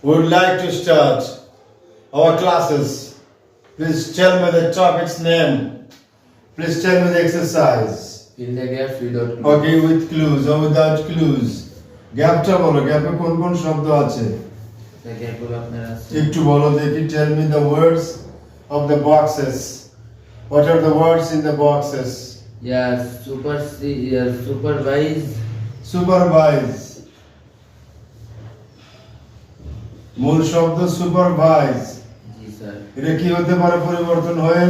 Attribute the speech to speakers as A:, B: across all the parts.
A: would like to start our classes. Please tell me the topic's name. Please tell me the exercise.
B: Fill the gaps without clues.
A: Okay, with clues or without clues. গ্যাপটা বলো, গ্যাপে কোন কোন শব্দ আছে?
B: The gap গুলো আপনার আছে।
A: একটু বলো দেখি, tell me the words of the boxes. What are the words in the boxes?
B: Yeah, supervise.
A: Supervise. মূল শব্দ supervise.
B: জি স্যার।
A: এটা কি হতে পারে পরিবর্তন হয়ে?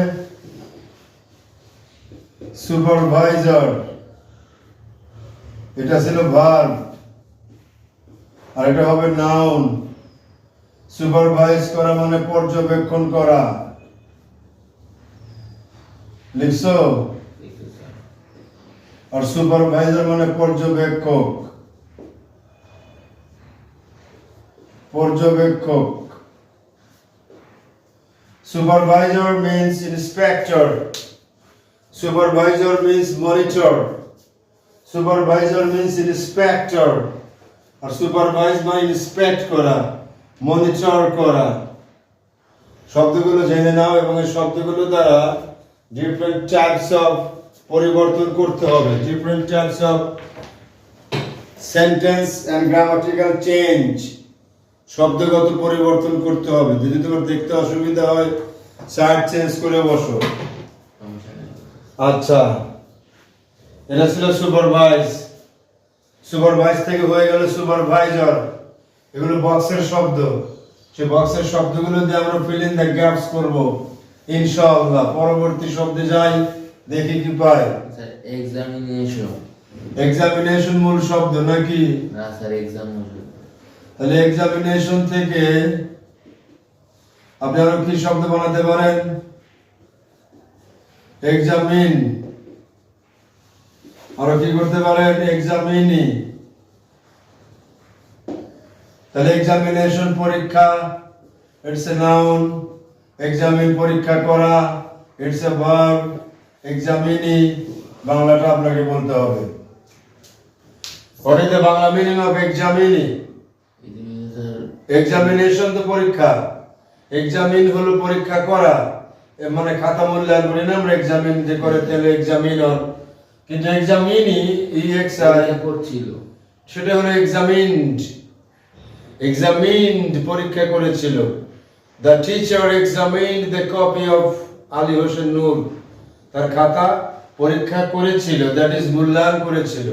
A: সুপারভাইজার। এটা ছিল ভার্ব, আর এটা হবে নাউন। সুপারভাইজ করা মানে পর্যবেক্ষণ করা। লিখছো?
B: ঠিক আছে স্যার।
A: আর সুপারভাইজার মানে পর্যবেক্ষক। পর্যবেক্ষক। Supervisor means inspector. Supervisor means monitor. Supervisor means inspector. আর supervise মানে inspect করা, monitor করা। শব্দগুলো জেনে নাও এবং এই শব্দগুলো দ্বারা different types of পরিবর্তন করতে হবে। Different types of sentence and grammatical change. শব্দগত পরিবর্তন করতে হবে। যদি তোমার দেখতে অসুবিধা হয় সাইড চেঞ্জ করে বসো।
B: সমস্যা নেই।
A: আচ্ছা, এটা ছিল সুপারভাইজ। সুপারভাইজ থেকে হয়ে গেল সুপারভাইজার। এগুলো বক্সের শব্দ। সেই বক্সের শব্দগুলো দিয়ে আমরা ফিল ইন দ্য গ্যাপস করব ইনশাআল্লাহ। পরবর্তী শব্দে যাই, দেখি কি পাই।
B: Sir examination.
A: এক্সামিনেশন মূল শব্দ নাকি?
B: না স্যার, এক্সামিনেশন।
A: তাহলে এক্সামিনেশন থেকে আপনি আরো কি শব্দ বানাতে পারেন? এক্সামিন। আরো কি করতে পারেন? এক্সামিনি। তাহলে এক্সামিনেশন পরীক্ষা, ইটস এ নাউন। এক্সামিন পরীক্ষা করা, ইটস এ ভার্ব। এক্সামিনি বাংলাটা আপনাকে বলতে হবে। What is the Bangla meaning of examinee? Examination তো পরীক্ষা, এক্সামিন হলো পরীক্ষা করা। মানে খাতা মূল্যায়ন করি না আমরা, এক্সামিন যে করে তাহলে এক্সামিনার। কিন্তু এক্সামিনি
B: করছিল,
A: সেটা হলো এক্সামিনড। এক্সামিনড পরীক্ষা করেছিল। The teacher examined the copy of Ali Hossain Noor. তার খাতা পরীক্ষা করেছিল, দ্যাট ইজ মূল্যায়ন করেছিল,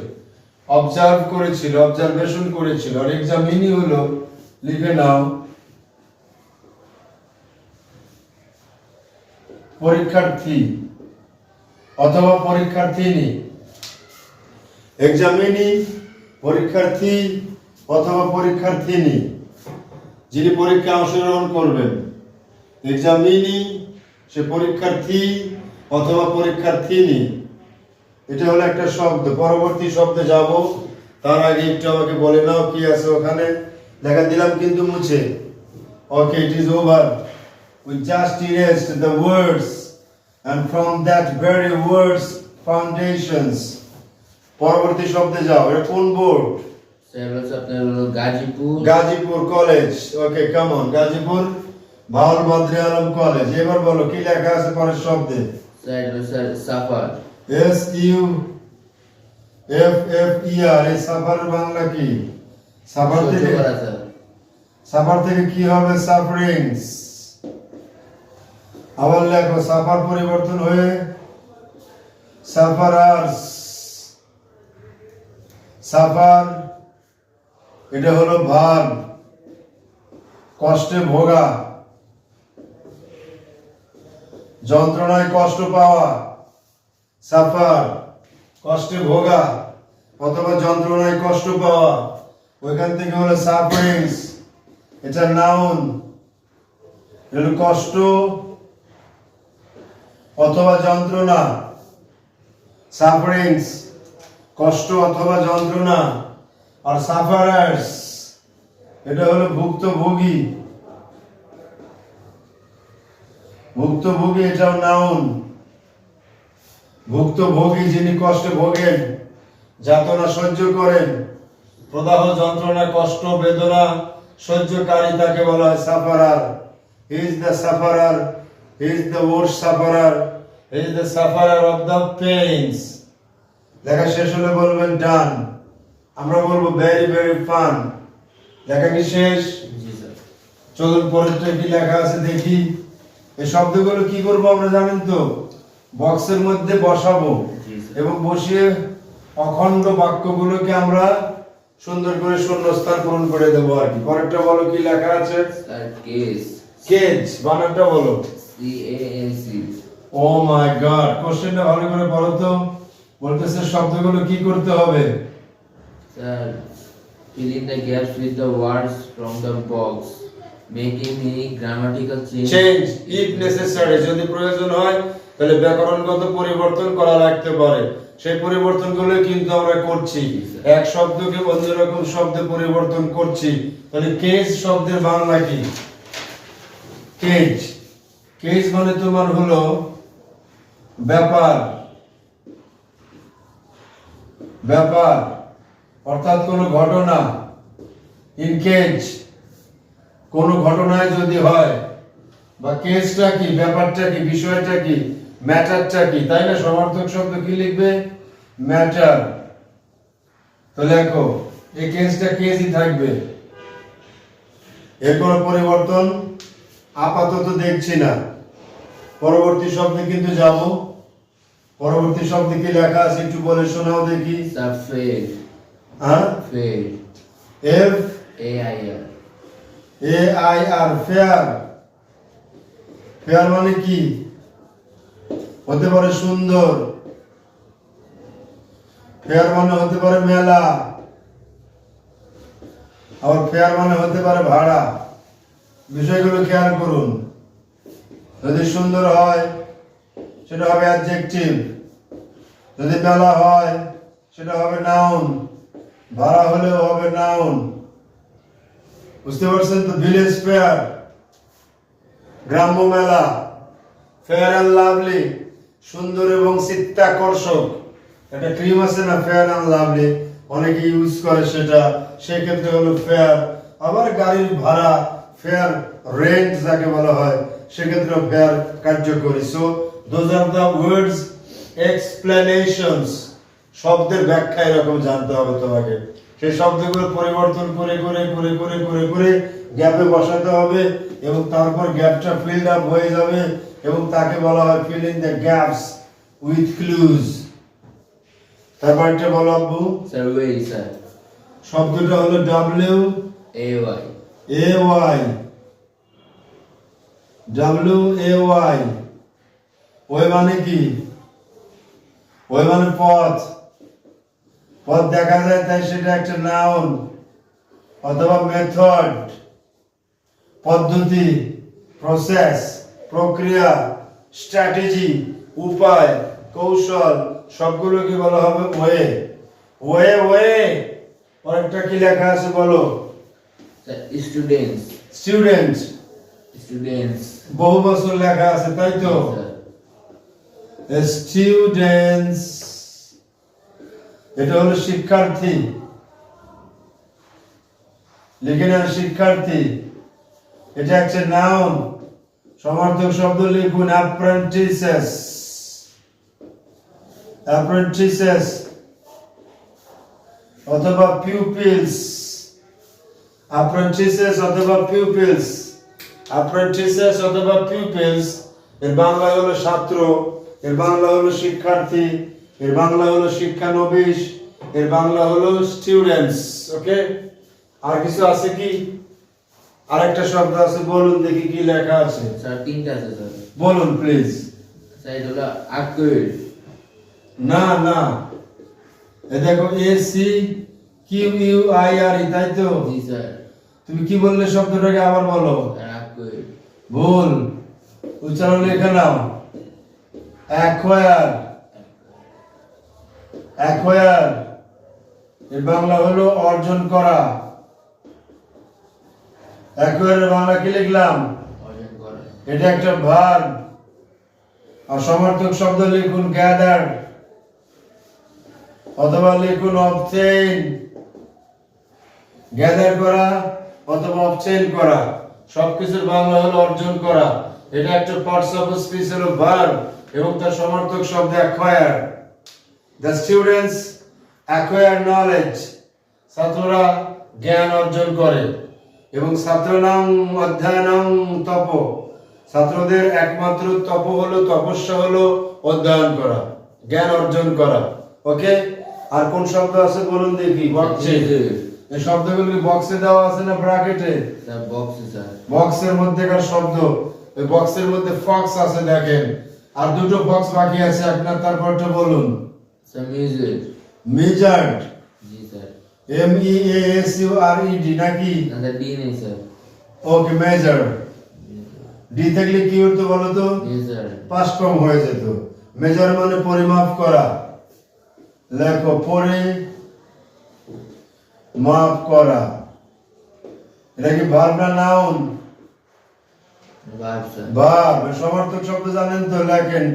A: অবজার্ভ করেছিল, অবজারভেশন করেছিল। আর এক্সামিনি হলো, লিখে নাও, পরীক্ষার্থী অথবা পরীক্ষার্থিনী। এক্সামিনি পরীক্ষার্থী অথবা পরীক্ষার্থিনী, যিনি পরীক্ষা অংশগ্রহণ করবেন। এক্সামিনি সে পরীক্ষার্থী অথবা পরীক্ষার্থিনী। এটা হলো একটা শব্দ। পরবর্তী শব্দে যাব, তার আগে একটু আমাকে বলে নাও কি আছে ওখানে। দেখা দিলাম কিন্তু মুছে। Okay, it is over. We just erased the words, and from that very words foundations. পরবর্তী শব্দে যাও। এটা কোন বোর্ড?
B: স্যার হচ্ছে আপনার হলো Gazipur.
A: Gazipur college. Okay, come on. Gazipur Bhawal Badre Alam college. এবার বলো কি লেখা আছে পরের শব্দে?
B: Sir suffer.
A: SUFFER। এই সাফার বাংলা কি? সাফার থেকে, সাফার থেকে কি হবে? সাফারিংস। আবার লেখো, সাফার পরিবর্তন হয়ে সাফারার্স। সাফার এটা হলো ভার্ব, কষ্টে ভোগা, যন্ত্রণায় কষ্ট পাওয়া। সাফার কষ্টে ভোগা অথবা যন্ত্রণায় কষ্ট পাওয়া, ওইখান থেকে হলো সাফারিংস। এটা নাউন। এটা কষ্ট অথবা যন্ত্রণা। সাফারিংস কষ্ট অথবা যন্ত্রণা। আর সাফারার্স এটা হলো ভুক্তভোগী। ভুক্তভোগী এটাও নাউন। ভুক্তভোগী যিনি কষ্টে ভোগেন, যাতনা সহ্য করেন, প্রদাহ যন্ত্রণা কষ্ট বেদনা সহ্যকারী তাকে বলা হয় sufferer. He is the sufferer, he is the worst sufferer, he is the sufferer of the pains. লেখা শেষ হলে বলবেন ডান। আমরা বলবো ভেরি ভেরি ফান। লেখা কি শেষ?
B: জি স্যার।
A: চলুন পরেরটা কি লেখা আছে দেখি। এই শব্দগুলো কি করবো আমরা জানেন তো? বক্সের মধ্যে বসাবো
B: জি স্যার।
A: এবং বসিয়ে অখণ্ড বাক্যগুলোকে আমরা সুন্দর করে শূন্যস্থান পূরণ করে দেবো আর কি। পরেরটা বলো কি লেখা আছে?
B: স্যার কেস,
A: কেজ, বানানটা বলো।
B: CASE।
A: ও মাই গড, কোশ্চেনটা ভালো করে বলো তো। বলতেছে শব্দগুলো কি করতে হবে?
B: Sir fill in the gaps with the words from the box, making any grammatical change.
A: Change if necessary, যদি প্রয়োজন হয় তাহলে ব্যাকরণগত পরিবর্তন করা লাগতে পারে। সেই পরিবর্তনগুলো কিন্তু আমরা করছি, এক শব্দকে অন্যরকম শব্দে পরিবর্তন করছি। তাহলে কেজ শব্দের বাংলা কি? কেজ, কেজ মানে তোমার হলো ব্যাপার, ব্যাপার অর্থাৎ কোন ঘটনা। ইন কেজ কোন ঘটনায় যদি হয়, বা কেসটা কি, ব্যাপারটা কি, বিষয়টা কি, ম্যাটারটা কি, তাই না? সমার্থক শব্দ কি লিখবে? ম্যাটার। তো লেখো এই কেসটা কেসই থাকবে, এর কোনো পরিবর্তন আপাতত দেখছি না। পরবর্তী শব্দে কিন্তু যাব। পরবর্তী শব্দে কি লেখা আছে একটু বলে শোনাও দেখি।
B: স্যার fair,
A: হ্যাঁ,
B: fair,
A: F
B: AIR।
A: A I R, fair. Fair মানে কি? হতে পারে সুন্দর, ফেয়ার মানে হতে পারে মেলা, আবার ফেয়ার মানে হতে পারে ভাড়া। বিষয়গুলো খেয়াল করুন। যদি সুন্দর হয় সেটা হবে অ্যাডজেক্টিভ, যদি মেলা হয় সেটা হবে নাউন, ভাড়া হলেও হবে নাউন। বুঝতে পারছেন তো? ভিলেজ ফেয়ার, গ্রাম্য মেলা, ফেয়ার অ্যান্ড লাভলি, সুন্দর এবং চিত্তাকর্ষক। একটা ক্রিম আছে না, ফেয়ার অ্যান্ড লাভলি, অনেকে ইউজ করে সেটা, সেক্ষেত্রে হলো ফেয়ার। আবার গাড়ির ভাড়া, ফেয়ার রেন্ট যাকে বলা হয়, সেক্ষেত্রে ফেয়ার কার্যকরী। So those are the words explanations. শব্দের ব্যাখ্যা এরকম জানতে হবে তোমাকে। সেই শব্দগুলো পরিবর্তন করে করে করে করে করে করে গ্যাপে বসাতে হবে এবং তারপর গ্যাপটা ফিল্ড আপ হয়ে যাবে এবং তাকে বলা হয় fill in the gaps with clues. তারপর একটা বলো আব্বু।
B: স্যার ওয়ে, স্যার
A: শব্দটা হলো W
B: AY।
A: A Y, W A Y. ওই মানে কি? ওই মানে পথ। পথ দেখা যায় তাই সেটা একটা নাউন অথবা মেথড, পদ্ধতি, প্রসেস, প্রক্রিয়া, স্ট্র্যাটেজি, উপায়, কৌশল, সবগুলোকে বলা হবে ওয়ে। Way way. পরেরটা কি লেখা আছে বলো।
B: Sir students,
A: student,
B: students.
A: বহু বছর লেখা আছে তাই তো? স্টুডেন্টস, এটা হলো শিক্ষার্থী। লিখে নেন শিক্ষার্থী, এটা একটা নাউন। সমার্থক শব্দ লিখুন অ্যাপ্রেন্টিসেস, অ্যাপ্রেন্টিসেস অথবা পিউপিলস, অ্যাপ্রেন্টিসেস অথবা পিউপিলস, অ্যাপ্রেন্টিসেস অথবা পিউপিলস। এর বাংলা হলো ছাত্র, এর বাংলা হলো শিক্ষার্থী, এর বাংলা হলো শিক্ষানবিশ, এর বাংলা হলো স্টুডেন্টস। ওকে, আর কিছু আছে কি? আরেকটা শব্দ আছে, বলুন দেখি কি লেখা আছে।
B: স্যার তিনটা আছে স্যার।
A: বলুন প্লিজ।
B: স্যার এটা হলো অ্যাকুয়েট।
A: না না, এ দেখো ACQUIRE, তাই তো?
B: জি স্যার।
A: তুমি কি বললে শব্দটাকে আবার বলো।
B: স্যার অ্যাকুয়েট।
A: ভুল, উচ্চারণ লিখে নাও। অ্যাকোয়ার, অ্যাকোয়ার এর বাংলা হলো অর্জন করা। অ্যাকোয়ারের বাংলা কি লিখলাম?
B: অর্জন করা।
A: এটা একটা ভার্ব। আর সমার্থক শব্দ লিখুন গ্যাদার অথবা লিখুন অবটেইন। গ্যাদার করা অথবা অবটেইন করা। সবকিছুর বাংলা হলো অর্জন করা। এটা একটা পার্টস অফ স্পিচ হলো ভার্ব এবং তার সমার্থক শব্দ acquire. The students acquire knowledge, ছাত্ররা জ্ঞান অর্জন করে। এবং ছাত্রানাং অধ্যয়নং তপ, ছাত্রদের একমাত্র তপ হলো, তপস্যা হলো অধ্যয়ন করা, জ্ঞান অর্জন করা। ওকে, আর কোন শব্দ আছে বলুন দেখি। বক্সে, এই শব্দগুলো বক্সে দেওয়া আছে না ব্র্যাকেটে?
B: স্যার বক্সে স্যার।
A: বক্সের মধ্যেকার শব্দ, ওই বক্সের মধ্যে ফক্স আছে দেখেন, আর দুটো বক্স বাকি আছে আপনার, তারপরটা বলুন।
B: Sir music.
A: মেজার্ড,
B: জি স্যার।
A: MEASURED নাকি?
B: না স্যার ডি নেই স্যার।
A: ওকে, মেজার। ডি থাকলে কি হতো বলো তো?
B: জি স্যার।
A: পাস্ট ফর্ম হয়ে যেত। মেজার মানে পরিমাপ করা। লেখো পরিমাপ করা। এটা কি ভার্ব না নাউন?
B: Verb sir.
A: ভার্ব। সমার্থক শব্দ জানেন তো, লেখেন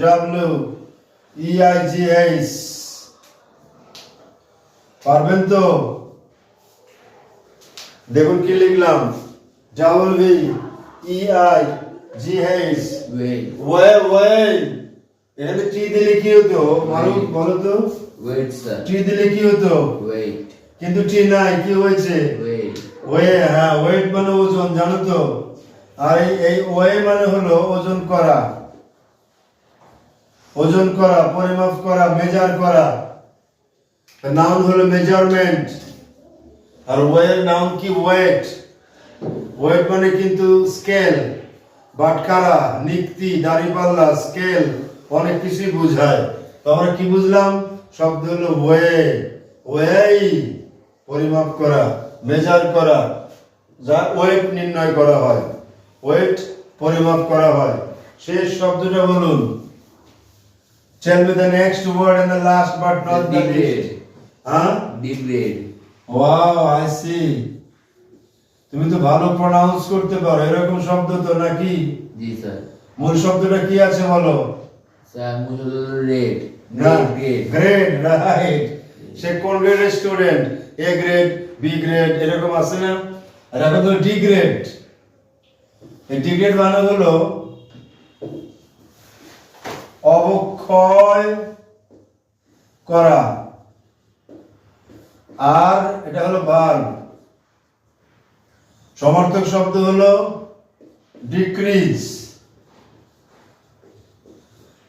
A: WEIGH। পারবেন তো? দেখুন কি লিখলাম, WEIGH।
B: ওয়েট।
A: ওয়ে, এখানে টি দিলে কি হতো মারুফ বলো তো?
B: Wait sir.
A: টি দিলে কি হতো?
B: ওয়েট।
A: কিন্তু টি নাই, কি হয়েছে?
B: ওয়েট।
A: ওয়ে। হ্যাঁ, ওয়েট মানে ওজন, জানো তো? আর এই ওয়ে মানে হলো ওজন করা, ওজন করা, পরিমাপ করা, মেজার করা। নাউন হলো মেজারমেন্ট, আর ওয়ের নাউন কি? ওয়েট। ওয়েট মানে কিন্তু স্কেল, বাটখারা, নিক্তি, দাড়িপাল্লা, স্কেল, অনেক কিছুই বোঝায়। তো আমরা কি বুঝলাম? শব্দ হলো ওয়ে। ওয়েই পরিমাপ করা, মেজার করা, যা ওয়েট নির্ণয় করা হয়, ওয়েট পরিমাপ করা হয়। শেষ শব্দটা বলুন। Tell me the next word and the last but not the least. হ্যাঁ?
B: ডিগ্রেড।
A: Wow, I see. তুমি তো ভালো প্রনাউন্স করতে পারো, এরকম শব্দ তো নাকি?
B: জি স্যার।
A: মূল শব্দটা কি আছে বলো?
B: স্যার মুশল রেড।
A: না,
B: গ্রেড।
A: Grade, right. সে কোন গ্রেডের student? A grade, B grade, এরকম আছে না? আর এখন তো ডি গ্রেড। এই ডি গ্রেড মানে হলো অবক্ষয় করা, আর এটা হলো ভার্ব। সমার্থক শব্দ হলো ডিক্রিজ,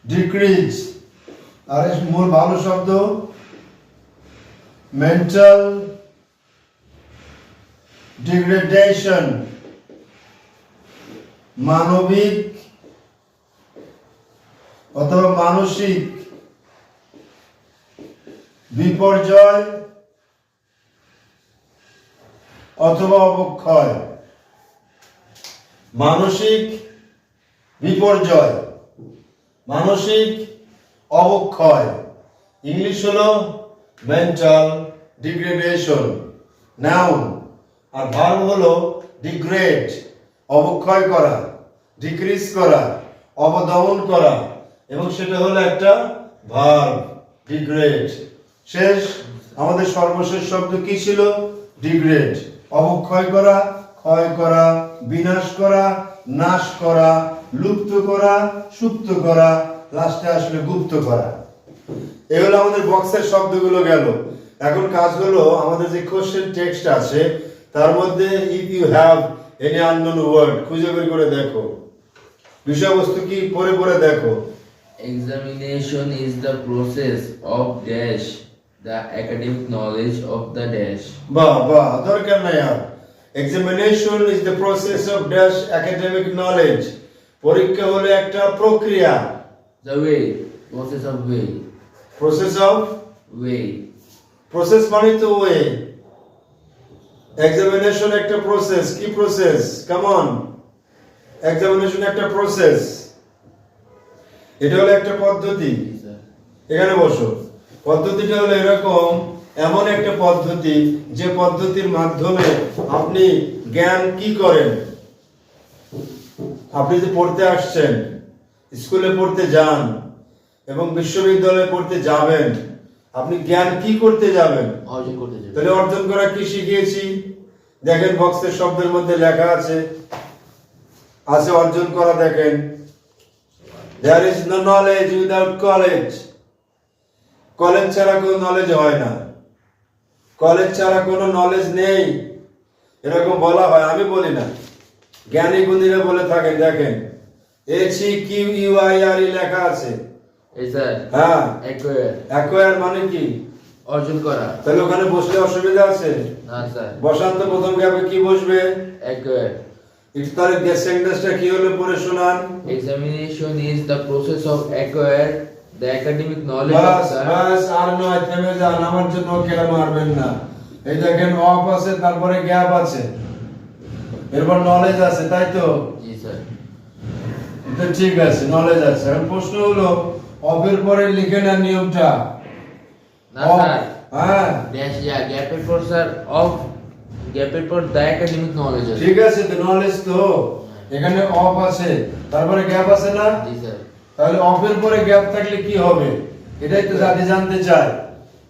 A: ডিক্রিজ। আর এর মূল ভালো শব্দ মেন্টাল ডিগ্রেডেশন, মানবিক অথবা মানসিক বিপর্যয় অথবা অবক্ষয়। মানসিক বিপর্যয়, মানসিক অবক্ষয়। ইংলিশ হলো মেন্টাল ডিগ্রেডেশন, নাউন। আর ভার্ব হলো ডিগ্রেড, অবক্ষয় করা, ডিক্রিজ করা, অবদমন করা, এবং সেটা হলো একটা ভার্ব, ডিগ্রেড। শেষ, আমাদের সর্বশেষ শব্দ কি ছিল? ডিগ্রেড। অবক্ষয় করা, ক্ষয় করা, বিনাশ করা, নাশ করা, লুপ্ত করা, সুপ্ত করা, লাস্টে আসলে গুপ্ত করা। এই হলো আমাদের বক্সের শব্দগুলো গেল। এখন কাজ হলো আমাদের যে কোশ্চেন টেক্সট আছে তার মধ্যে if you have any unknown word খুঁজে বের করে দেখো। বিষয়বস্তু কি পড়ে পড়ে দেখো।
B: Examination is the process of dash the academic knowledge of the dash.
A: বাহ বাহ, দরকার নাই আর। Examination is the process of dash academic knowledge. পরীক্ষা হলো একটা প্রক্রিয়া।
B: The way, process of way.
A: Process of
B: Way.
A: Process মানে তো ওয়ে। এক্সামিনেশন একটা প্রসেস। কি প্রসেস? কাম অন, এক্সামিনেশন একটা প্রসেস। এটা হলো একটা পদ্ধতি।
B: Yes, sir.
A: এখানে বসো। পদ্ধতিটা হলো এরকম, এমন একটা পদ্ধতি যে পদ্ধতির মাধ্যমে আপনি জ্ঞান কি করেন। আপনি যে পড়তে আসছেন, স্কুলে পড়তে যান এবং বিশ্ববিদ্যালয়ে পড়তে যাবেন, আপনি জ্ঞান কি করতে যাবেন?
B: অর্জন করতে যাবে।
A: তাহলে অর্জন করা কি শিখিয়েছি? দেখেন বক্সের শব্দের মধ্যে লেখা আছে অর্জন করা। দেখেন there is no knowledge without college. College ছাড়া কোনো নলেজ হয় না, কলেজ ছাড়া কোনো নলেজ নেই, এরকম বলা হয়, আমি বলি না, জ্ঞানী গুণীরা বলে থাকেন। দেখেন HEQUIRE লেখা আছে।
B: এই স্যার
A: হ্যাঁ,
B: অ্যাকোয়ার
A: অ্যাকোয়ার মানে কি?
B: অর্জন করা।
A: তাহলে ওখানে বসলে অসুবিধা আছে?
B: না স্যার,
A: বসান তো, প্রথম গ্যাপে কি বসবে?
B: অ্যাকোয়ার।
A: তাহলে সেন্টেন্সটা কি হলো পড়ে শোনান।
B: Examination is the process of acquire the academic knowledge of
A: bus
B: the
A: বাস, আর নয়, থেমে যান, আমার জন্য কেলা মারবেন না। এই দেখেন অফ আছে, তারপরে গ্যাপ আছে, এরপর নলেজ আছে, তাই তো?
B: জি স্যার।
A: তো ঠিক আছে, নলেজ আছে। এখন প্রশ্ন হলো অফের পরে লিখে না নিয়মটা।
B: না
A: Off,
B: স্যার,
A: হ্যাঁ
B: ড্যাশ ইয়া গ্যাপের পর স্যার অফ, গ্যাপের পর দ্য একাডেমিক নলেজ আছে।
A: ঠিক আছে, তো নলেজ তো এখানে অফ আছে, তারপরে গ্যাপ আছে না?
B: জি স্যার।
A: তাহলে অফের পরে গ্যাপ থাকলে কি হবে, এটাই তো জানতে চাই।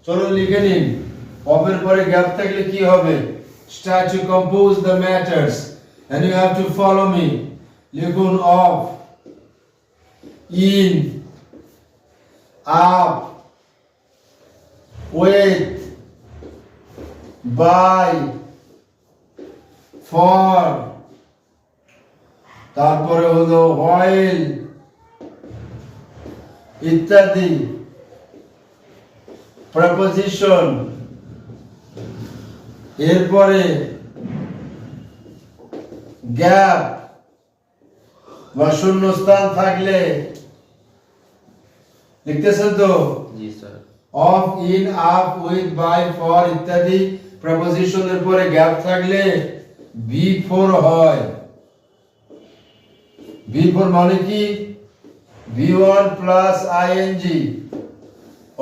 A: চলো লিখে নিন, অফের পরে গ্যাপ থাকলে কি হবে। Start to compose the matters and you have to follow me. লিখুন of, in, up, with, by, for, তারপরে হলো হোয়াইল ইত্যাদি, প্রেপোজিশন, এরপরে গ্যাপ বা শূন্যস্থান থাকলে লিখতেছেন তো?
B: জি sir.
A: Of, in, up, with, by, for ইত্যাদি প্রেপোজিশনের পরে গ্যাপ থাকলে V4 হয়। V4 মানে কি? V1 প্লাস ing,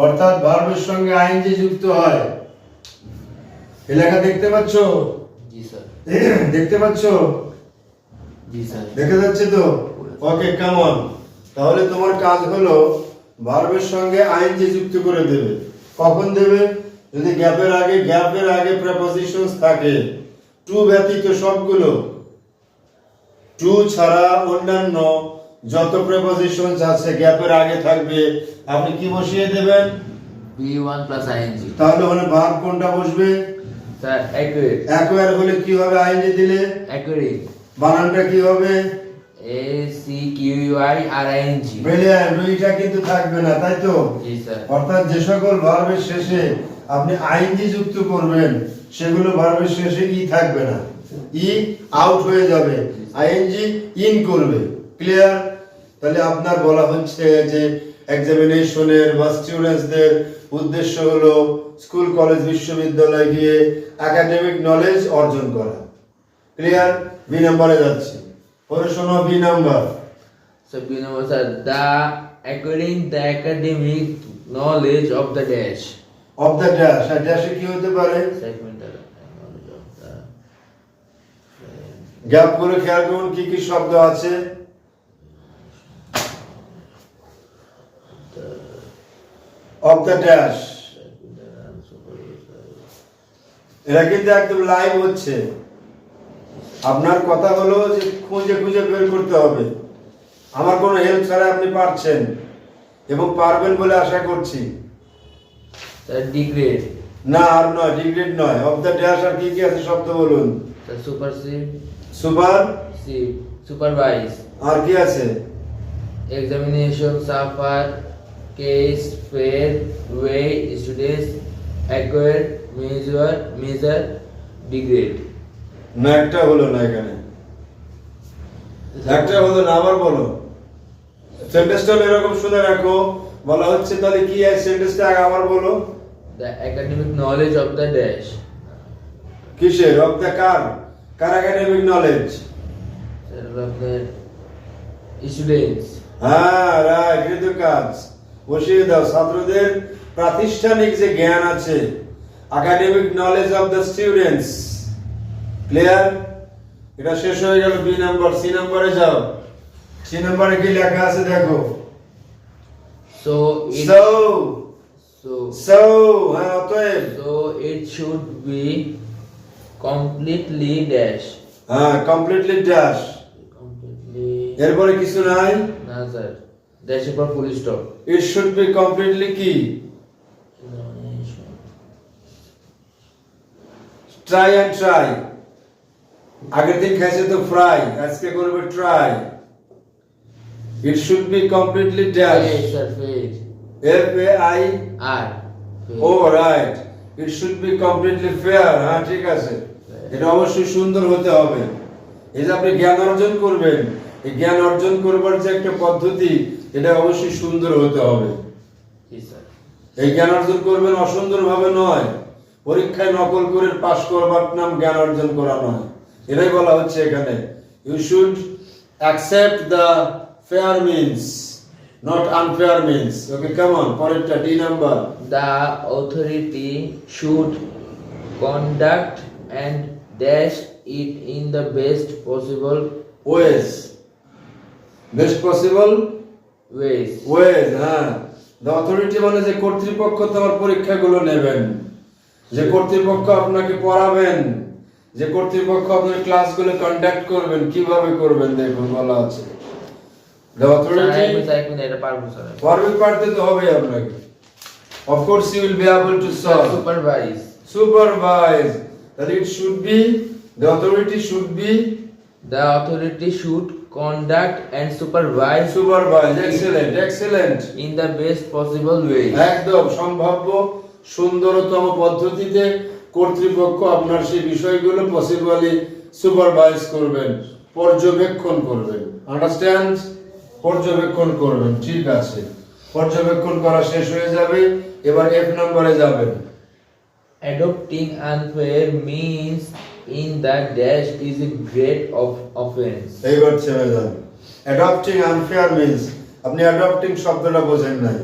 A: অর্থাৎ ভার্বের সঙ্গে ing যুক্ত হয়। এই লেখা দেখতে পাচ্ছ?
B: জি স্যার।
A: দেখতে পাচ্ছ?
B: জি স্যার।
A: দেখা যাচ্ছে তো? ওকে, কাম অন। তাহলে তোমার কাজ হলো ভার্বের সঙ্গে ing যুক্ত করে দেবে। কখন দেবে? যদি গ্যাপের আগে প্রেপোজিশনস থাকে, টু ব্যতীত সবগুলো, টু ছাড়া অন্যান্য যত প্রেপোজিশনস আছে গ্যাপের আগে থাকবে, আপনি কি বসিয়ে দেবেন?
B: V1 plus ing।
A: তাহলে ওখানে ভার্ব কোনটা বসবে?
B: Sir accurate.
A: অ্যাকোয়ার হলে কি হবে ing দিলে?
B: অ্যাকুরেট।
A: বানানটা কি হবে?
B: ACQUIRING।
A: ব্রিলিয়ান্ট, ওইটা কিন্তু থাকবে না, তাই তো?
B: জি স্যার।
A: অর্থাৎ যে সকল ভার্বের শেষে আপনি ing যুক্ত করবেন সেগুলো ভার্বের শেষে ই থাকবে না, ই আউট হয়ে যাবে, ing ইন করবে। ক্লিয়ার? তাহলে আপনার বলা হচ্ছে যে এক্সামিনেশনের বা স্টুডেন্টসদের উদ্দেশ্য হলো স্কুল, কলেজ, বিশ্ববিদ্যালয়ে গিয়ে একাডেমিক নলেজ অর্জন করা। ক্লিয়ার? বি নম্বরে যাচ্ছি, পরে শোনো B number.
B: So B number sir, the acquiring the academic knowledge of the dash.
A: Of the dash, আর ড্যাশে কি হতে পারে?
B: Segmental knowledge of the
A: gap করে খেয়াল করুন কি কি শব্দ আছে। অফ দ্য ড্যাশ, এরা কিন্তু একদম লাইভ হচ্ছে। আপনার কথা হলো যে খুঁজে খুঁজে বের করতে হবে। আমার কোনো হেল্প ছাড়া আপনি পারছেন এবং পারবেন বলে আশা করছি।
B: sir degrade,
A: না, আর নয়, ডিগ্রেড নয়। অফ দ্য ড্যাশ আর কি কি আছে শব্দ বলুন?
B: sir supersede,
A: সুপার,
B: supervise,
A: আর কি আছে?
B: examination, suffer, case, fair, weigh, students, acquire, measure, degrade.
A: না, একটা হলো না এখানে, একটা হলো না, আবার বলো। সেন্টেন্সটা এরকম শুনে রাখো, বলা হচ্ছে তাহলে কি আছে সেন্টেন্সটা আগে আবার বলো।
B: The academic knowledge of the dash.
A: কিসের? Of the car academic knowledge?
B: Sir of the students.
A: হ্যাঁ, রাইট, এটা তো কাজ। বসিয়ে দাও, ছাত্রদের প্রাতিষ্ঠানিক যে জ্ঞান আছে, academic knowledge of the students. Clear? এটা শেষ হয়ে গেল বি নাম্বার। সি নাম্বারে যাও। সি নাম্বারে কি লেখা আছে দেখো।
B: So it
A: so
B: so
A: so, হ্যাঁ, অতএব
B: so it should be completely dash.
A: হ্যাঁ, কমপ্লিটলি ড্যাশ।
B: Completely.
A: এরপরে কিছু নাই।
B: না স্যার, ড্যাশের পর full stop.
A: It should be completely কি? Try and try. আগের দিন খাইছে তো ফ্রাই, আজকে করবে try. It should be completely dash.
B: Sir phase.
A: F A I
B: R
A: ও right. It should be completely fair. হ্যাঁ, ঠিক আছে। এটা অবশ্যই সুন্দর হতে হবে। এই যে আপনি জ্ঞান অর্জন করবেন, এই জ্ঞান অর্জন করবার যে একটা পদ্ধতি, এটা অবশ্যই সুন্দর হতে হবে।
B: জি স্যার।
A: এই জ্ঞান অর্জন করবেন অসুন্দর ভাবে নয়। পরীক্ষায় নকল করে পাশ করবার নাম জ্ঞান অর্জন করা নয়। এটাই বলা হচ্ছে এখানে। You should accept the fair means, not unfair means. Okay, কেমন? পরেরটা D number.
B: The authority should conduct and dash it in the best possible
A: ways, best possible
B: ways.
A: Ways. হ্যাঁ, দ্য অথরিটি মানে যে কর্তৃপক্ষ তোমার পরীক্ষাগুলো নেবেন, যে কর্তৃপক্ষ আপনাকে পড়াবেন, যে কর্তৃপক্ষ আপনার ক্লাসগুলো কন্ডাক্ট করবেন, কিভাবে করবেন দেখুন বলা আছে। দ্য অথরিটি
B: এটা পারবো স্যার।
A: পারতে তো হবে আপনাকে। Of course you will be able to solve. Supervise. তাহলে it should be, the authority should be,
B: The authority should conduct and supervise
A: excellent, excellent.
B: in the best possible way.
A: একদম সম্ভাব্য সুন্দরতম পদ্ধতিতে কর্তৃপক্ষ আপনার সেই বিষয়গুলো পসিবলি সুপারভাইজ করবেন, পর্যবেক্ষণ করবেন। আন্ডারস্ট্যান্ড? পর্যবেক্ষণ করবেন। ঠিক আছে, পর্যবেক্ষণ করা শেষ হয়ে যাবে। এবার এফ নম্বরে যাবেন।
B: Adopting unfair means in the dash is a great offense.
A: এইবার ছেড়ে যান। অ্যাডপ্টিং আনফেয়ার মিন্স, আপনি অ্যাডপ্টিং শব্দটা বোঝেন নাই,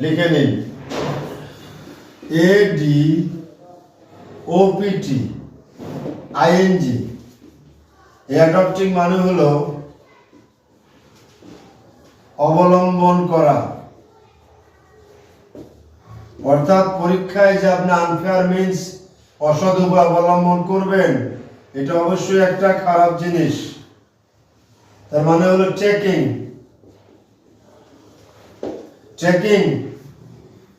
A: লিখে নিন। A D O P T I N G. Adopting মানে হলো অবলম্বন করা। অর্থাৎ পরীক্ষায় যে আপনি আনফেয়ার মিন্স অসৎ উপায় অবলম্বন করবেন, এটা অবশ্যই একটা খারাপ জিনিস। তার মানে হলো চেকিং। চেকিং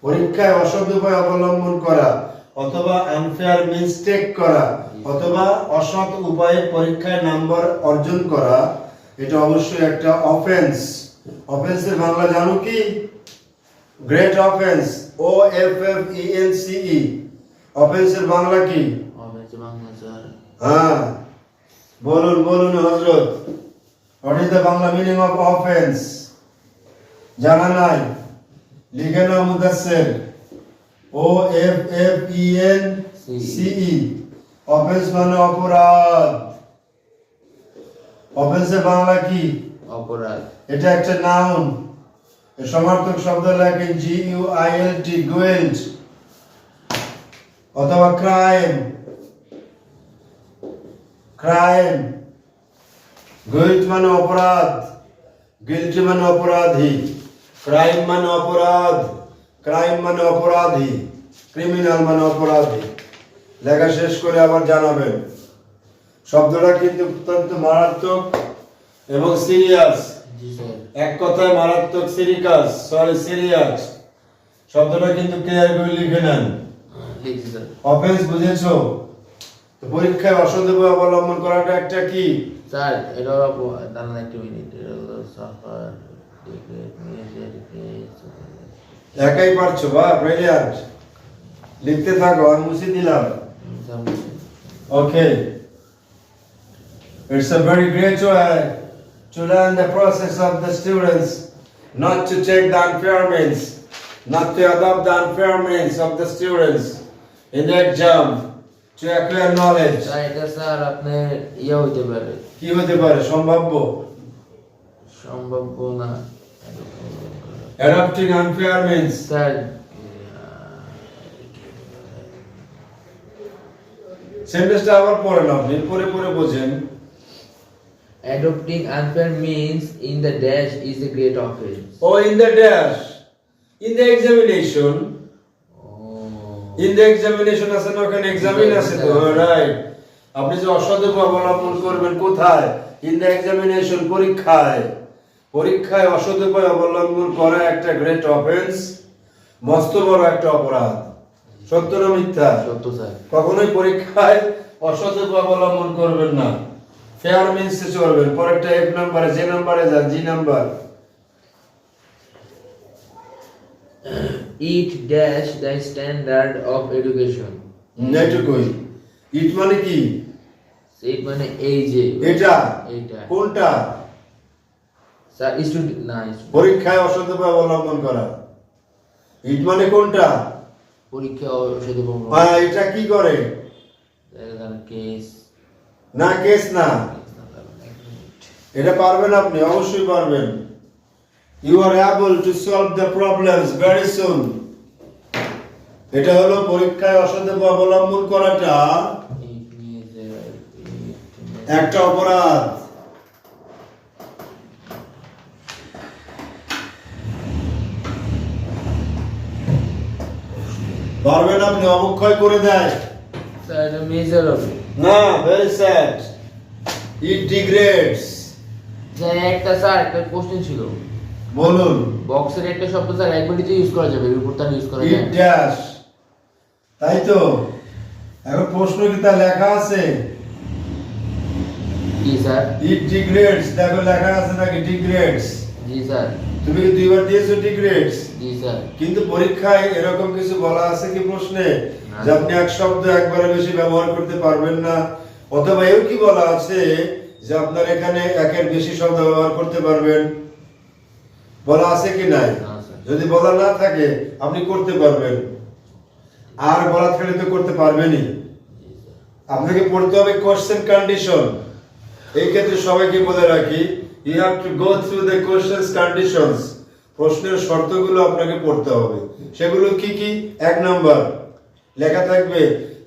A: পরীক্ষায় অসৎ উপায় অবলম্বন করা, অথবা আনফেয়ার মিস্টেক করা, অথবা অসৎ উপায়ে পরীক্ষায় নাম্বার অর্জন করা, এটা অবশ্যই একটা অফেন্স। অফেন্সের বাংলা জানো কি? Great offence. O F F E N C E. অফেন্সের বাংলা কি? হ্যাঁ, বলুন বলুন Hazrat. What is the Bangla meaning of offence? জানা নাই? লিখে নাও Mudassir. O F F E N C E. Offence মানে অপরাধ। অফেন্সের বাংলা কি?
B: অপরাধ।
A: এটা একটা নাউন। এর সমার্থক শব্দ লেখেন জি ইউ আই এল টি, গুইল্ট, অথবা ক্রাইম। ক্রাইম, গুইল্ট মানে অপরাধ, গিল্টি মানে অপরাধী, ক্রাইম মানে অপরাধ, ক্রাইম মানে অপরাধী, ক্রিমিনাল মানে অপরাধী। লেখা শেষ করে আবার জানাবেন। শব্দটা কিন্তু অত্যন্ত মারাত্মক এবং সিরিয়াস। এক কথায় মারাত্মক, সিরিয়াস। শব্দটা কিন্তু ক্লিয়ার করে লিখে নেন। অফেন্স বুঝেছো? তো পরীক্ষায় অসৎ উপায় অবলম্বন করাটা একটা কি?
B: স্যার এটা দাঁড়ান একটা মিনিট। এটা হলো সাফার
A: একাই পারছো? বা ব্রিলিয়ান্ট। লিখতে থাকো, আমি মুছে দিলাম। ওকে, it's a very great way to learn the process of the students, not to take the unfair means, not to adopt the unfair means of the students in the exam, to acquire knowledge.
B: Sir এটা sir আপনার হইতে পারে।
A: কি হতে পারে? সম্ভাব্য
B: না।
A: adopting unfair means,
B: sir
A: সেন্টেন্সটা আবার পড়েন, আপনি পড়ে পড়ে বোঝেন।
B: adopting unfair means in the dash is a great offense.
A: Oh, in the dash, in the examination. In the examination আছে না, ওখানে এক্সামিন আছে তো, রাইট। আপনি যে অসৎ উপায় অবলম্বন করবেন কোথায়? ইন দ্য এক্সামিনেশন, পরীক্ষায়। পরীক্ষায় অসৎ উপায় অবলম্বন করা একটা গ্রেট অফেন্স, মস্ত বড় একটা অপরাধ। সত্য না মিথ্যা?
B: সত্য স্যার।
A: কখনোই পরীক্ষায় অসৎ উপায় অবলম্বন করবেন না, ফেয়ার মিন্সে চলবেন। পরেরটা এফ নাম্বারে, যে নাম্বারে যান, G number.
B: It dash the standard of education.
A: এইটুকুই। ইট মানে কি?
B: It মানে এই যে
A: এটা
B: এইটা
A: কোনটা?
B: স্যার স্টুডেন্ট না
A: পরীক্ষায় অসৎ উপায় অবলম্বন করা। ইট মানে কোনটা?
B: পরীক্ষা ওষুধ
A: এটা কি করে?
B: কেস
A: না, কেস না। এটা পারবেন আপনি, অবশ্যই পারবেন। You are able to solve the problems very soon. এটা হলো পরীক্ষায় অসৎ উপায় অবলম্বন করাটা একটা অপরাধ। পারবেন আপনি, অবক্ষয় করে দেয়।
B: স্যার মেজার হবে
A: না, ভেরি স্যাড। ইট ডিগ্রেডস।
B: স্যার একটা স্যার একটা কোশ্চেন ছিল,
A: বলুন।
B: বক্সের একটা শব্দ স্যার একবারই তো ইউজ করা যাবে, এর উপর তার ইউজ করা
A: ইট
B: যায় না।
A: ড্যাশ, তাই তো। এখন প্রশ্ন কি তা লেখা আছে?
B: জি স্যার।
A: ইট ডিগ্রেডস, দেখো লেখা আছে নাকি ডিগ্রেডস?
B: জি স্যার।
A: তুমি কি দুইবার দিয়েছো ডিগ্রেডস?
B: জি স্যার।
A: কিন্তু পরীক্ষায় এরকম কিছু বলা আছে কি প্রশ্নে যে আপনি এক শব্দ একবারে বেশি ব্যবহার করতে পারবেন না? অথবা এও কি বলা আছে যে আপনার এখানে একের বেশি শব্দ ব্যবহার করতে পারবেন? বলা আছে কি নাই?
B: না, স্যার।
A: যদি বলা না থাকে আপনি করতে পারবেন, আর বলা থাকলে তো করতে পারবেনই। আপনাকে পড়তে হবে কোশ্চেন কন্ডিশন। এই ক্ষেত্রে সবাইকে বলে রাখি, you have to go through the question conditions. প্রশ্নের শর্তগুলো আপনাকে পড়তে হবে। সেগুলো কি কি? এক নাম্বার লেখা থাকবে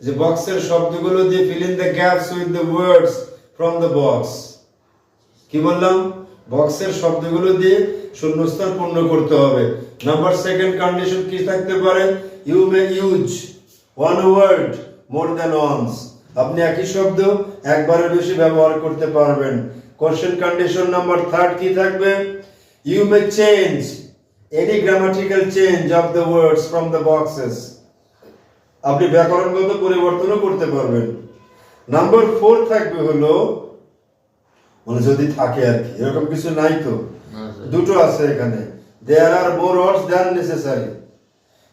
A: যে বক্সের শব্দগুলো দিয়ে feel in the gaps with the words from the box. কি বললাম? বক্সের শব্দগুলো দিয়ে শূন্যস্থান পূর্ণ করতে হবে। নাম্বার সেকেন্ড কন্ডিশন কি থাকতে পারে? You may use one word more than once. আপনি একই শব্দ একবারের বেশি ব্যবহার করতে পারবেন। কোশ্চেন কন্ডিশন নাম্বার থার্ড কি থাকবে? You may change any grammatical change of the words from the boxes. আপনি ব্যাকরণগত পরিবর্তনও করতে পারবেন। নাম্বার ফোর থাকবে হলো, মানে যদি থাকে আর কি, এরকম কিছু নাই তো,
B: না স্যার।
A: দুটো আছে এখানে, দেয়ার আর মোর ওয়ার্ডস দ্যান নেসেসারি।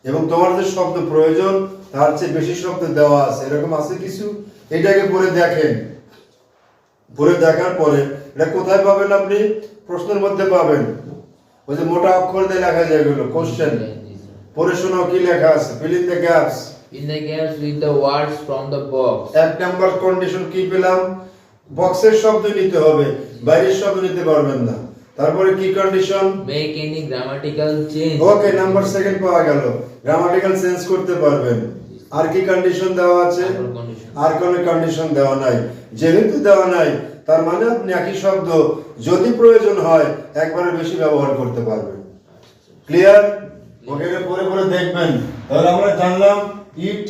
A: এবং তোমার যে শব্দ প্রয়োজন তার চেয়ে বেশি শব্দ দেওয়া আছে, এরকম আছে কিছু? এটাকে পড়ে দেখেন। পড়ে দেখার পরে এটা কোথায় পাবেন আপনি? প্রশ্নের মধ্যে পাবেন। ওই যে মোটা অক্ষর দিয়ে লেখা যায় এগুলো কোশ্চেন। পড়ে শোনাও কি লেখা আছে। Feel in the gaps.
B: In the gaps with the words from the box.
A: এক নাম্বার কন্ডিশন কি পেলাম? বক্সের শব্দ নিতে হবে, বাইরের শব্দ নিতে পারবেন না। তারপরে কি condition?
B: Make any grammatical change.
A: ওকে, নাম্বার সেকেন্ড পাওয়া গেল, গ্রামাটিক্যাল চেঞ্জ করতে পারবেন। আর কি কন্ডিশন দেওয়া আছে? আর কোনো কন্ডিশন দেওয়া নাই। যেহেতু দেওয়া নাই তার মানে আপনি একই শব্দ যদি প্রয়োজন হয় একবারের বেশি ব্যবহার করতে পারবেন। ক্লিয়ার? ওকে, পরে পরে দেখবেন। তাহলে আমরা জানলাম it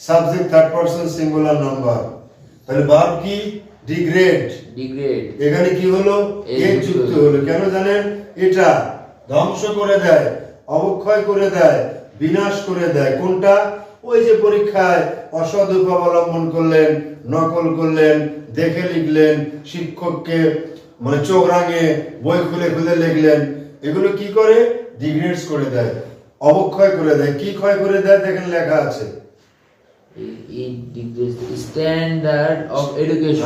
A: subject third person singular number. তাহলে ভার্ব কি? ডিগ্রেড।
B: Degrade.
A: এখানে কি হলো? এর যুক্ত হলো। কেন জানেন? এটা ধ্বংস করে দেয়, অবক্ষয় করে দেয়, বিনাশ করে দেয়। কোনটা? ওই যে পরীক্ষায় অসৎ উপায় অবলম্বন করলেন, নকল করলেন, দেখে লিখলেন, শিক্ষককে মানে চোখ রাঙে বই খুলে খুলে লিখলেন, এগুলো কি করে? ডিগ্রেডস করে দেয়, অবক্ষয় করে দেয়। কি ক্ষয় করে দেয়? দেখেন লেখা আছে,
B: It degrades the standard of education.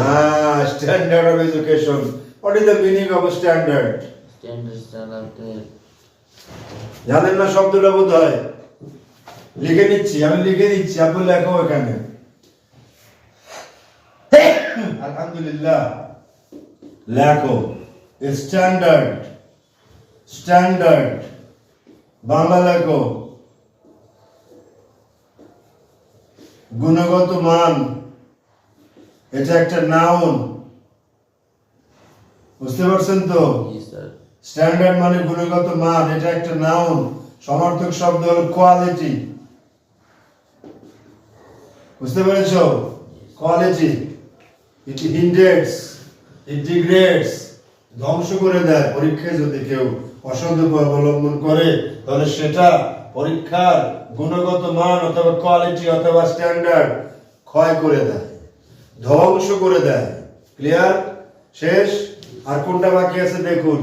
A: Standard of education. What is the meaning of standard?
B: Standard.
A: জানেন না শব্দটা বোধ হয়? লিখে নিচ্ছি, আমি লিখে দিচ্ছি, আপনি লেখো এখানে। আলহামদুলিল্লাহ, লেখো স্ট্যান্ডার্ড। স্ট্যান্ডার্ড বাংলা লেখো। গুণগত মান, এটা একটা নাউন, বুঝতে পারছেন তো?
B: Yes, sir.
A: স্ট্যান্ডার্ড মানে গুণগত মান, এটা একটা নাউন। সমার্থক শব্দ হলো কোয়ালিটি। বুঝতে পেরেছো? কোয়ালিটি। ইট হিন্ডেটস, ইট ডিগ্রেডস, ধ্বংস করে দেয়। পরীক্ষায় যদি কেউ অসৎ উপায় অবলম্বন করে তাহলে সেটা পরীক্ষার গুণগত মান অথবা কোয়ালিটি অথবা স্ট্যান্ডার্ড ক্ষয় করে দেয়, ধ্বংস করে দেয়। ক্লিয়ার? শেষ? আর কোনটা বাকি আছে দেখুন,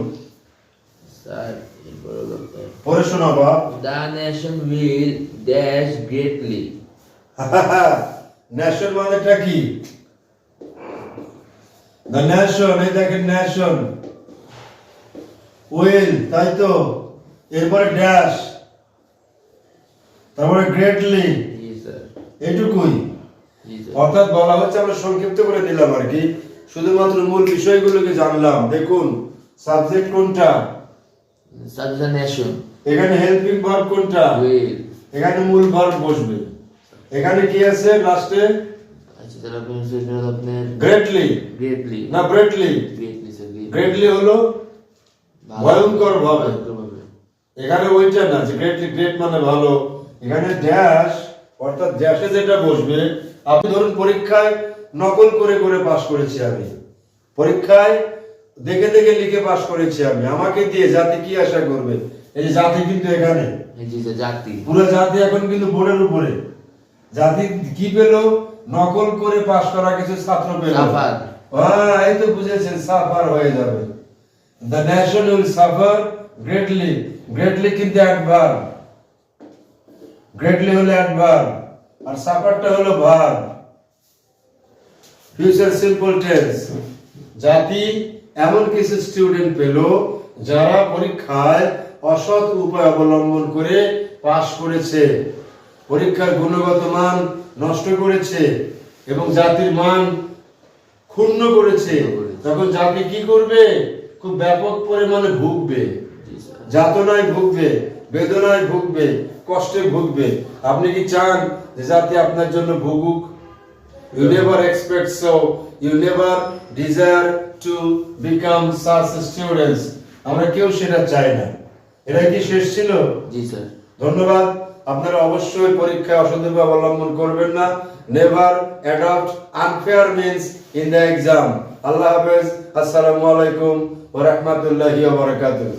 B: স্যার এরপরে বলতে
A: পড়ে শোনাবা।
B: the nation will dash greatly.
A: Nation মানেটা কি? দ্য ন্যাশন, এই দেখেন ন্যাশন, উইল, তাই তো, এরপরে ড্যাশ, তারপরে গ্রেটলি,
B: জি স্যার,
A: এইটুকুই।
B: জি স্যার।
A: অর্থাৎ বলা হচ্ছে, আমরা সংক্ষিপ্ত করে দিলাম আর কি, শুধুমাত্র মূল বিষয়গুলোকে জানলাম। দেখুন সাবজেক্ট কোনটা,
B: Such the nation
A: এখানে হেল্পিং ভার্ব কোনটা,
B: will.
A: এখানে মূল ভার্ব বসবে। এখানে কি আছে লাস্টে?
B: আচ্ছা তাহলে আপনি সেটা আপনার
A: গ্রেটলি
B: greatly,
A: না ব্রেটলি?
B: greatly স্যার,
A: গ্রেটলি হলো ভয়ঙ্কর ভাবে।
B: ভয়ঙ্করভাবে।
A: এখানে ওইটা না যে গ্রেটলি, গ্রেট মানে ভালো। এখানে ড্যাশ, অর্থাৎ ড্যাশে যেটা বসবে, আপনি ধরুন পরীক্ষায় নকল করে করে পাস করেছি আমি, পরীক্ষায় দেখে দেখে লিখে পাস করেছি আমি, আমাকে দিয়ে জাতি কি আশা করবে? এই যে জাতি কিন্তু এখানে,
B: জি স্যার, জাতি।
A: পুরো জাতি এখন কিন্তু বোর্ডের উপরে। জাতি কি পেল? নকল করে পাস করা কিছু ছাত্র পেল।
B: সাফার।
A: হ্যাঁ, এই তো বুঝেছেন, সাফার হয়ে যাবে। The nation will suffer greatly. Greatly কিন্তু অ্যাডভার্ব, গ্রেটলি হলো অ্যাডভার্ব, আর সাফারটা হলো ভার্ব। Future simple tense. জাতি এমন কিছু স্টুডেন্ট পেল যারা পরীক্ষায় অসৎ উপায় অবলম্বন করে পাস করেছে, পরীক্ষার গুণগত মান নষ্ট করেছে এবং জাতির মান ক্ষুণ্ণ করেছে। তখন জাতি কি করবে? খুব ব্যাপক পরিমাণে ভুগবে,
B: জি স্যার।
A: যাতনায় ভুগবে, বেদনায় ভুগবে, কষ্টে ভুগবে। আপনি কি চান যে জাতি আপনার জন্য ভুগুক? You never expect so. You never desire to become such students. আমরা কেউ সেটা চাই না। এটা কি শেষ ছিল?
B: জি স্যার।
A: ধন্যবাদ। আপনারা অবশ্যই পরীক্ষায় অসৎ উপায় অবলম্বন করবেন না। Never adopt unfair means in the exam. আল্লাহ হাফেজ। আসসালামু আলাইকুম ওয়া রাহমাতুল্লাহি ওয়া বারাকাতুহু।